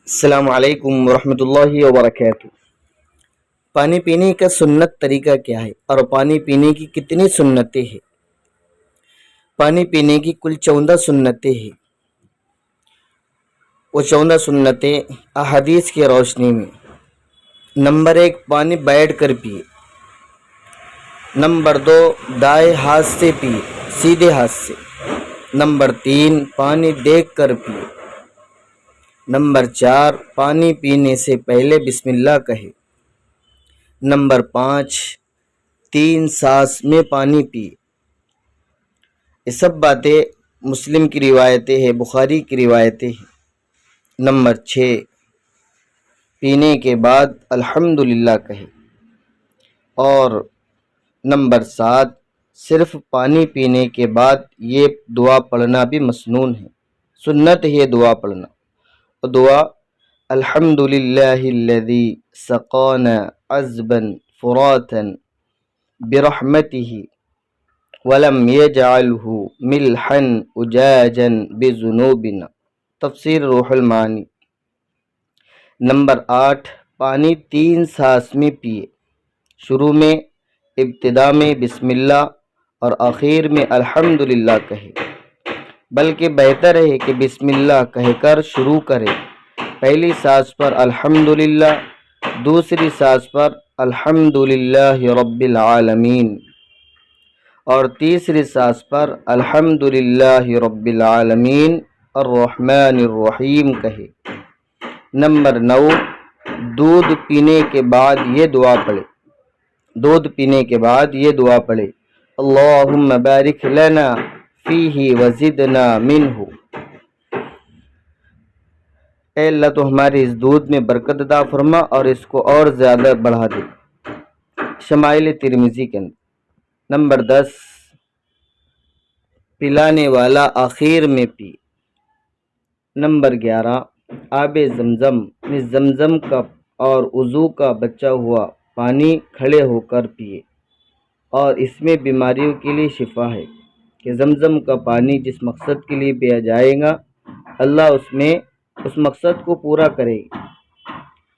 السلام علیکم ورحمۃ اللہ وبرکاتہ۔ پانی پینے کا سنت طریقہ کیا ہے اور پانی پینے کی کتنی سنتیں ہیں؟ پانی پینے کی کل 14 سنتیں ہیں۔ وہ 14 سنتیں احادیث کی روشنی میں: نمبر 1، پانی بیٹھ کر پیے۔ نمبر 2، دائیں ہاتھ سے پیے، سیدھے ہاتھ سے۔ نمبر 3، پانی دیکھ کر پیے۔ نمبر 4، پانی پینے سے پہلے بسم اللہ کہے۔ نمبر 5، 3 سانس میں پانی پیے۔ یہ سب باتیں مسلم کی روایتیں ہیں، بخاری کی روایتیں ہیں۔ نمبر 6، پینے کے بعد الحمدللہ کہے۔ اور نمبر 7، صرف پانی پینے کے بعد یہ دعا پڑھنا بھی مسنون ہے، سنت ہے دعا پڑھنا۔ دعا: الحمدللہ الذی سقانا عذبا فراتا برحمتہ ولم یجعلہ ملحا اجاجا بذنوبنا۔ تفسیر روح المعانی۔ نمبر 8، پانی 3 سانس میں پیے۔ شروع میں، ابتدا میں بسم اللہ اور آخر میں الحمدللہ کہے، بلکہ بہتر ہے کہ بسم اللہ کہہ کر شروع کرے۔ پہلی سانس پر الحمدللہ، دوسری سانس پر الحمدللہ رب العالمین اور تیسری سانس پر الحمدللہ رب العالمین الرحمن الرحیم کہے۔ نمبر 9، دودھ پینے کے بعد یہ دعا پڑھے۔ اللہم بارک لنا فیہ وزدنا منہ۔ اے اللہ تو ہمارے اس دودھ میں برکت عطا فرما اور اس کو اور زیادہ بڑھا دے۔ شمائل ترمذی کے اندر۔ نمبر 10، پلانے والا آخر میں پی۔ نمبر 11، آب زمزم کا اور وضو کا بچا ہوا پانی کھڑے ہو کر پیے، اور اس میں بیماریوں کے لیے شفا ہے کہ زمزم کا پانی جس مقصد کے لیے پیا جائے گا اللہ اس مقصد کو پورا کرے گی،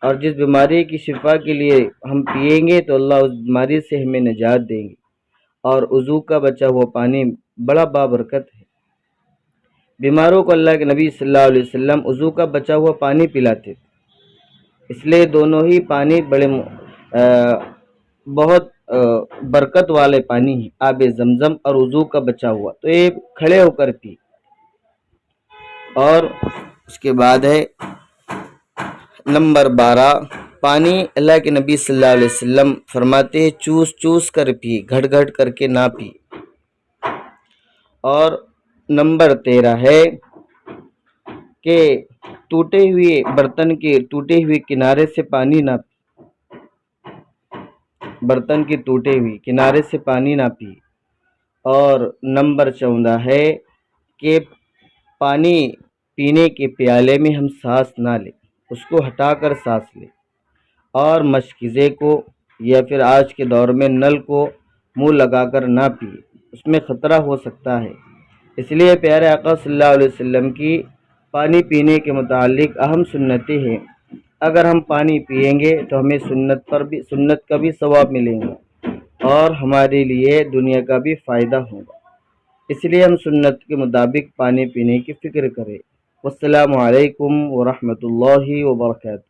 اور جس بیماری کی شفا کے لیے ہم پیئیں گے تو اللہ اس بیماری سے ہمیں نجات دیں گے۔ اور وضو کا بچا ہوا پانی بڑا بابرکت ہے۔ بیماروں کو اللہ کے نبی صلی اللہ علیہ وسلم وضو کا بچا ہوا پانی پلاتے تھے، اس لیے دونوں ہی پانی بہت برکت والے پانی ہیں، آب زمزم اور وضو کا بچا ہوا، تو یہ کھڑے ہو کر پی۔ اور اس کے بعد ہے نمبر 12، پانی اللہ کے نبی صلی اللہ علیہ وسلم فرماتے ہیں چوس چوس کر پیے، گھٹ گھٹ کر کے نہ پیے۔ اور نمبر 13 ہے کہ ٹوٹے ہوئے برتن کے ٹوٹے ہوئے کنارے سے پانی نہ پیے، برتن کے ٹوٹے ہوئے کنارے سے پانی نہ پیے۔ اور نمبر 14 ہے کہ پانی پینے کے پیالے میں ہم سانس نہ لیں، اس کو ہٹا کر سانس لیں، اور مشکیزے کو یا پھر آج کے دور میں نل کو منہ لگا کر نہ پیے، اس میں خطرہ ہو سکتا ہے۔ اس لیے پیارے آقا صلی اللہ علیہ وسلم کی پانی پینے کے متعلق اہم سنتیں ہیں۔ اگر ہم پانی پیئیں گے تو ہمیں سنت کا بھی ثواب ملے گا اور ہمارے لیے دنیا کا بھی فائدہ ہوگا۔ اس لیے ہم سنت کے مطابق پانی پینے کی فکر کریں۔ والسلام علیکم ورحمۃ اللہ وبرکاتہ۔